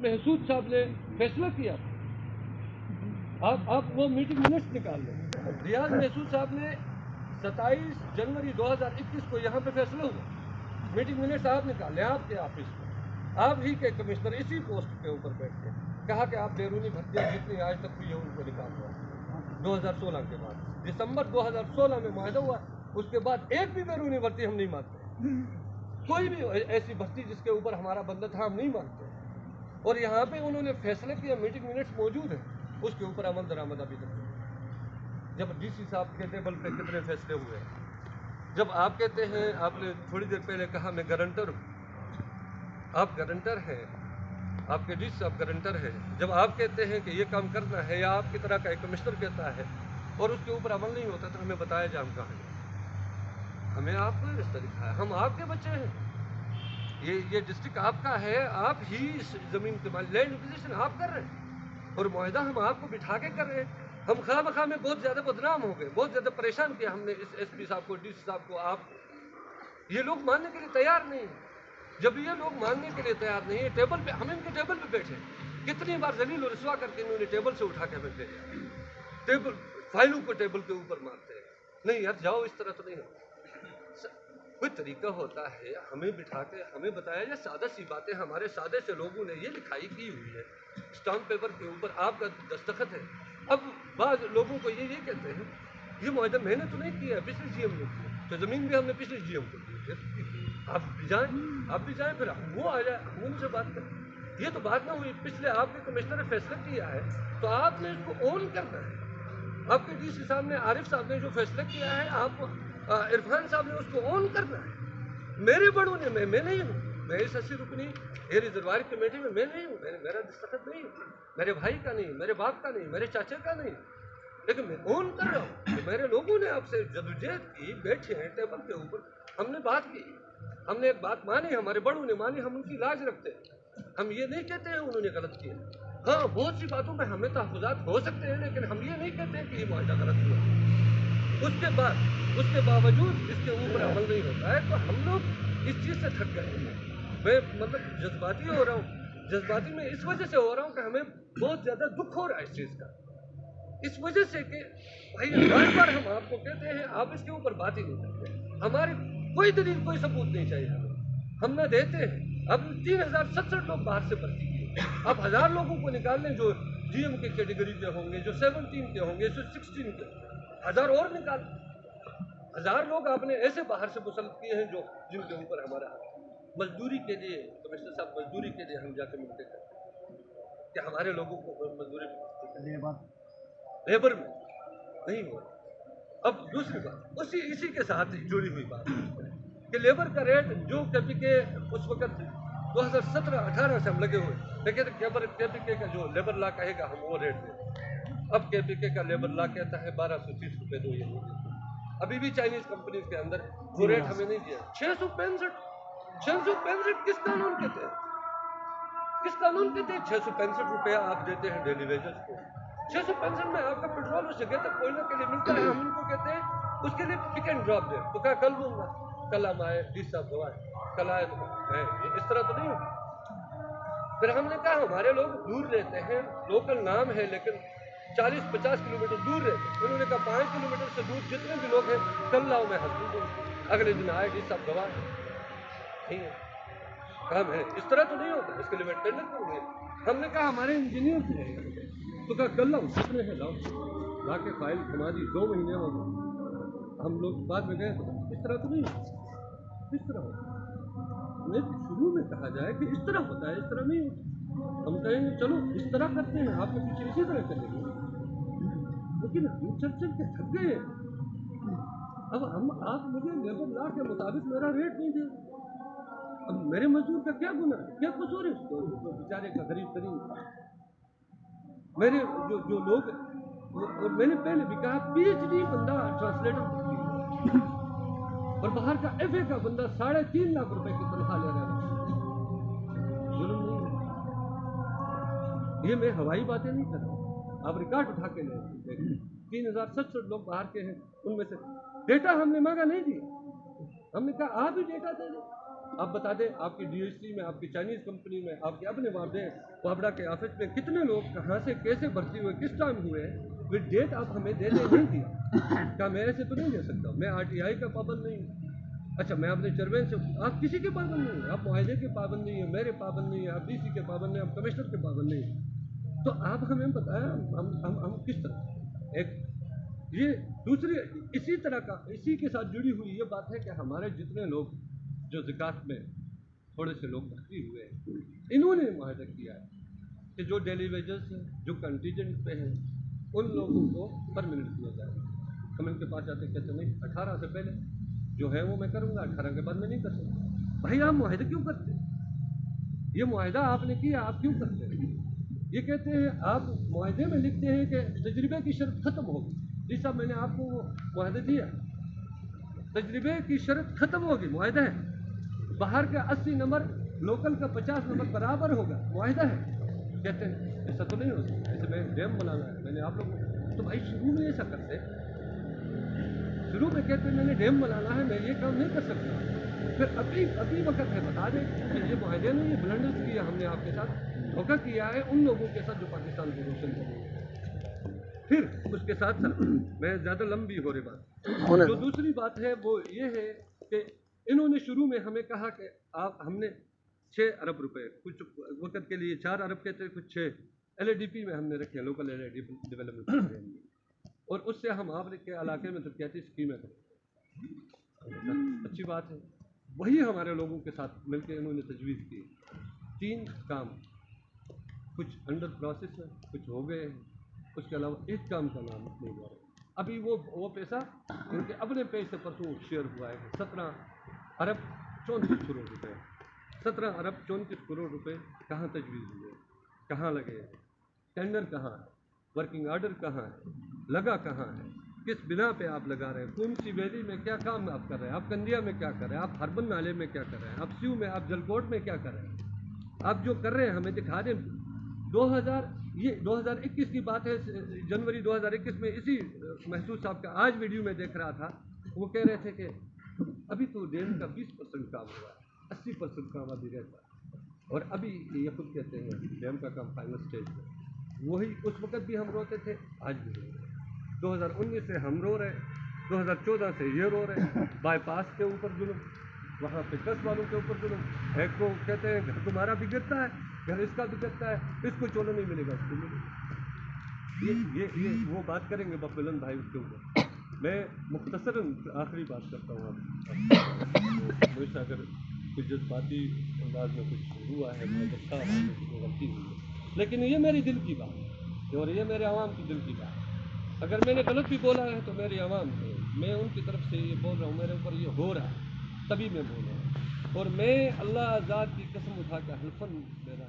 महसूद साहब ने फैसला किया, आप वो मीटिंग मिनट्स निकाल लें। रियाज महसूद साहब ने 27 जनवरी 2021 को यहाँ पे फैसला हुआ, मीटिंग मिनट्स आप निकाल लें आपके ऑफिस में। आप ही के कमिश्नर इसी पोस्ट के ऊपर बैठ के कहा कि आप बैरूनी भर्तियाँ जितनी आज तक हुई है उनको निकाल दो। 2016 के बाद दिसंबर 2016 में मुआहदा हुआ, उसके बाद एक भी बैरूनी भर्ती हम नहीं मानते, कोई भी ऐसी भर्ती जिसके ऊपर हमारा बंदा था हम नहीं मानते। और यहाँ पे उन्होंने फैसला किया, मीटिंग मिनट्स मौजूद है, उसके ऊपर अमल दरामद अभी तक। जब डीसी साहब के टेबल पे कितने फैसले हुए, जब आप कहते हैं, आपने थोड़ी देर पहले कहा मैं गारंटर हूँ, आप गारंटर हैं, आपके डीसी साहब गारंटर हैं। जब आप कहते हैं कि ये काम करना है या आपकी तरह का एक कमिश्नर कहता है और उसके ऊपर अमल नहीं होता तो हमें बताया जाए हम कहाँ हैं। हमें आपको रिश्ता दिखाया, हम आपके बच्चे हैं, ये डिस्ट्रिक्ट आपका है, आप ही इस ज़मीन के मालिक, लैंड एक्विजिशन आप कर रहे हैं और मुआहदा हम आपको बिठा के कर रहे हैं। हम खामखा में बहुत ज़्यादा बदनाम हो गए, बहुत ज़्यादा परेशान किया हमने इस एसपी साहब को, डीसी साहब को। आप ये लोग मानने के लिए तैयार नहीं हैं। जब ये लोग मानने के लिए तैयार नहीं है, टेबल पे हम इनके टेबल पे बैठे, कितनी बार जलील और रुसवा करके इन्होंने टेबल से उठा के हमें भेजा, टेबल फाइलों को टेबल के ऊपर मारते हैं। नहीं यार जाओ, इस तरह तो नहीं होता, कोई तरीका होता है, हमें बिठा के हमें बताया जाए सादा सी बातें। हमारे सादे से लोगों ने ये लिखाई की हुई है, स्टाम्प पेपर के ऊपर आपका दस्तखत है। अब बाद लोगों को ये कहते हैं ये मुआहदा मैंने तो नहीं किया, पिछले जीएम ने किया, तो ज़मीन भी हमने पिछले जीएम को दी। फिर आप भी जाएँ, फिर वो आ जाए, हम उनसे बात करें। ये तो बात ना हुई, पिछले आपके कमिश्नर ने फैसला किया है तो आपने इसको ऑन करना है। आपके डीसी साहब ने, आरिफ साहब ने जो फैसला किया है, आपको इरफान साहब ने उसको ऑन करना है। मेरे बड़ों ने, मैं नहीं हूँ, मैं इस 80 रुकनी रिजर्वायर कमेटी में मैं नहीं हूँ, मेरा दस्तखत नहीं, मेरे भाई का नहीं, मेरे बाप का नहीं, मेरे चाचे का नहीं, लेकिन मैं ऑन कर रहा हूँ। तो मेरे लोगों ने आपसे जदोजहद की, बैठे हैं टेबल के ऊपर, हमने बात की, हमने एक बात मानी, हमारे बड़ों ने मानी, हम उनकी लाज रखते हैं। हम ये नहीं कहते हैं उन्होंने गलत किया, हाँ बहुत सी बातों में हमें तहफ़्फ़ुज़ात हो सकते हैं, लेकिन हम ये नहीं कहते हैं कि ये मुआहदा गलत हुआ। उसके बावजूद इसके ऊपर अमल नहीं होता है, तो हम लोग इस चीज़ से थक गए हैं। मैं मतलब जज्बाती हो रहा हूँ, जज्बाती में इस वजह से हो रहा हूँ कि हमें बहुत ज़्यादा दुख हो रहा है इस चीज़ का, इस वजह से कि भाई बार बार हम आपको कहते हैं, आप इसके ऊपर बात ही नहीं करते। हमारी कोई दलील, कोई सबूत नहीं चाहिए हमें, हम ना देते हैं। अब 3067 लोग बाहर से भर्ती किए, अब 1000 लोगों को निकाल लें जो जीएम के कैटेगरी के होंगे, जो 17 के होंगे, जो 16 के, 1000 और निकाल। 1000 लोग आपने ऐसे बाहर से मुसल्लत किए हैं जो जिनके ऊपर हमारा मजदूरी के लिए, कमिश्नर साहब मजदूरी के लिए हम जाके मिलते हैं कि हमारे लोगों को मजदूरी लेबर में नहीं हो। अब दूसरी बात इसी के साथ जुड़ी हुई बात कि लेबर का रेट जो केपीके उस वक्त 2017-18 से हम लगे हुए, लेकिन केपीके का जो लेबर ला कहेगा हम वो रेट दें। अब केपीके का लेबर ला कहता है 1230 रुपये दो, ये अभी भी चाइनीज कंपनीज के अंदर वो रेट हमें नहीं दिया। 665 किस कानून के तहत, किस कानून के तहत 665 रुपया आप देते हैं डेली वेजेस को? 665 में आपका पेट्रोल उस जगह तक पहुंचने के लिए मिलता है, हम इनको कहते हैं उसके लिए पिक एंड ड्रॉप दे, तो क्या कल लूंगा, कल हम आए, डीसी साहब गवाए, कल आए तो मैं, इस तरह तो नहीं होगा। फिर हमने कहा हमारे लोग दूर रहते हैं, लोकल नाम है लेकिन 40-50 किलोमीटर दूर रहते हैं। उन्होंने कहा 5 किलोमीटर से दूर जितने भी लोग हैं कल लाओ, मैं हंस दूँ। अगले दिन आए, डीसी साहब गवाए, नहीं है काम है, इस तरह तो नहीं होता, इसके लिए मैं टेंडर करूँगा। हमने कहा हमारे इंजीनियर थे, तो कहा कल लाओ, कितने हैं लाओ, ला के फाइल जमा दी, 2 महीने हो गए, हम लोग बाद में गए, तो इस तरह तो नहीं होता, इस तरह होता है। शुरू में कहा जाए कि इस तरह होता है, इस तरह नहीं होता। हम कहेंगे चलो इस तरह करते हैं, आप लोग पीछे इसी तरह चलेंगे, लेकिन हम चल के थक गए। अब आप मुझे लेबर लॉ के मुताबिक मेरा रेट नहीं दे, अब मेरे मजदूर का क्या गुनाह है, क्या कसूर है उसको, बेचारे का गरीब तरीन मेरे जो लोग, और मैंने पहले भी कहा पीएचडी बंदा ट्रांसलेटर और बाहर का एफए का बंदा 3.5 लाख रुपए की तनख्वाह ले रहा है, जुल्म नहीं है ये? मैं हवाई बातें नहीं कर रहा, आप रिकॉर्ड उठा के ले 3067 लोग बाहर के हैं, उनमें से डेटा हमने मांगा नहीं दिया, हमने कहा आप ही डेटा दे दें, آپ بتا دیں آپ کی DHC میں, آپ کی چائنیز کمپنی میں, آپ کے اپنے وابڈا کے آفس میں کتنے لوگ کہاں سے کیسے بھرتی ہوئے, کس ٹائم ہوئے, ود ڈیٹ آپ ہمیں دے دیں. نہیں دیا کیا میں ایسے تو نہیں دے سکتا. میں RTI کا پابند نہیں ہوں. اچھا میں اپنے چیئرمین سے, آپ کسی کے پابند نہیں ہیں, آپ معاہدے کے پابند نہیں ہیں, میرے پابند نہیں ہیں, آپ DC کے پابند نہیں ہیں, آپ کمشنر کے پابند نہیں ہیں. تو آپ ہمیں بتائیں ہم کس طرح ایک یہ دوسری اسی طرح کا اسی کے ساتھ جڑی ہوئی یہ بات ہے کہ ہمارے جتنے لوگ جو زکوٰۃ میں تھوڑے سے لوگ بھرتی ہوئے ہیں, انہوں نے معاہدہ کیا ہے کہ جو ڈیلی ویجز ہیں, جو کنٹیجنٹ پہ ہیں, ان لوگوں کو پرمنٹ کیا جائے. ہم ان کے پاس جاتے کہتے نہیں 18 سے پہلے جو ہے وہ میں کروں گا, 18 کے بعد میں نہیں کر سکتا. بھائی آپ معاہدہ کیوں کرتے ہیں؟ یہ معاہدہ آپ نے کیا, آپ کیوں کرتے ہیں؟ یہ کہتے ہیں آپ معاہدے میں لکھتے ہیں کہ تجربے کی شرط ختم ہوگی. جی صاحب میں نے آپ کو وہ معاہدہ دیا, تجربے کی شرط ختم ہوگی, معاہدہ ہے. باہر کا 80 نمبر لوکل کا 50 نمبر برابر ہوگا, معاہدہ ہے. کہتے ہیں ایسا تو نہیں ہو سکتا, ایسے میں ڈیم بنانا ہے. میں نے آپ لوگوں تو بھائی شروع میں ایسا کرتے, شروع میں کہتے ہیں میں نے ڈیم بنانا ہے, میں یہ کام نہیں کر سکتا. پھر ابھی وقت ہے بتا دیں کہ یہ معاہدے نے یہ بلنڈر کیا, ہم نے آپ کے ساتھ دھوکہ کیا ہے ان لوگوں کے ساتھ جو پاکستان کو روشن کریں گے. پھر اس کے ساتھ ساتھ میں زیادہ لمبی ہو رہی بات, جو دوسری بات ہے وہ یہ ہے کہ انہوں نے شروع میں ہمیں کہا کہ ہم نے 6 ارب روپے, کچھ وقت کے لیے 4 ارب کہتے ہیں, کچھ 6 LADP میں ہم نے رکھے, لوکل ڈیولپمنٹ, اور اس سے ہم آپ کے علاقے میں ترقیاتی اسکیمیں کریں. اچھی بات ہے, وہی ہمارے لوگوں کے ساتھ مل کے انہوں نے تجویز کی. 3 کام کچھ انڈر پروسیس ہے, کچھ ہو گئے ہیں, اس کے علاوہ ایک کام کا نام نہیں ہوا ہے. ابھی وہ پیسہ ان کے اپنے پیسے پر تو شیئر ہوا ہے. 17 ارب 34 کروڑ روپے, 17 ارب 34 کروڑ روپے کہاں تجویز ہوئے, کہاں لگے ہیں, ٹینڈر کہاں ہے, ورکنگ آرڈر کہاں ہے, لگا کہاں ہے, کس بنا پہ آپ لگا رہے ہیں, کون سی ویلی میں کیا کام آپ کر رہے ہیں, آپ کندیا میں کیا کر رہے ہیں, آپ ہربن نالے میں کیا کر رہے ہیں, آپ سیو میں, آپ جلکوٹ میں کیا کر رہے ہیں. آپ جو کر رہے ہیں ہمیں دکھا دیں. 2021 کی بات ہے, جنوری 2021 میں اسی محسوس صاحب کا آج ویڈیو میں دیکھ رہا تھا, وہ کہہ رہے تھے کہ ابھی تو ڈیم کا 20% کام ہوا ہے, 80% کام ابھی رہتا ہے, اور ابھی یہ خود کہتے ہیں ڈیم کا کام فائنل اسٹیج ہے. وہی اس وقت بھی ہم روتے تھے, آج بھی رو رہے ہیں. 2019 سے ہم رو رہے, 2014 سے یہ رو رہے. بائی پاس کے اوپر ظلم, وہاں پہ 10 والوں کے اوپر ظلم. ایک کو کہتے ہیں گھر تمہارا بھی گرتا ہے, گھر اس کا بھی گرتا ہے, اس کو چولہا نہیں ملے گا, اس کو ملے گا. یہ وہ بات کریں گے بلند بھائی اس کے اوپر. میں مختصراً آخری بات کرتا ہوں. آپ مجھ سے اگر کچھ جذباتی انداز میں کچھ ہوا ہے, میں غصہ غلطی ہوئی ہے, لیکن یہ میری دل کی بات ہے اور یہ میرے عوام کی دل کی بات ہے. اگر میں نے غلط بھی بولا ہے تو میری عوام ہے, میں ان کی طرف سے یہ بول رہا ہوں, میرے اوپر یہ ہو رہا ہے تبھی میں بول رہا ہوں. اور میں اللہ ذات کی قسم اٹھا کے حلفاً میرا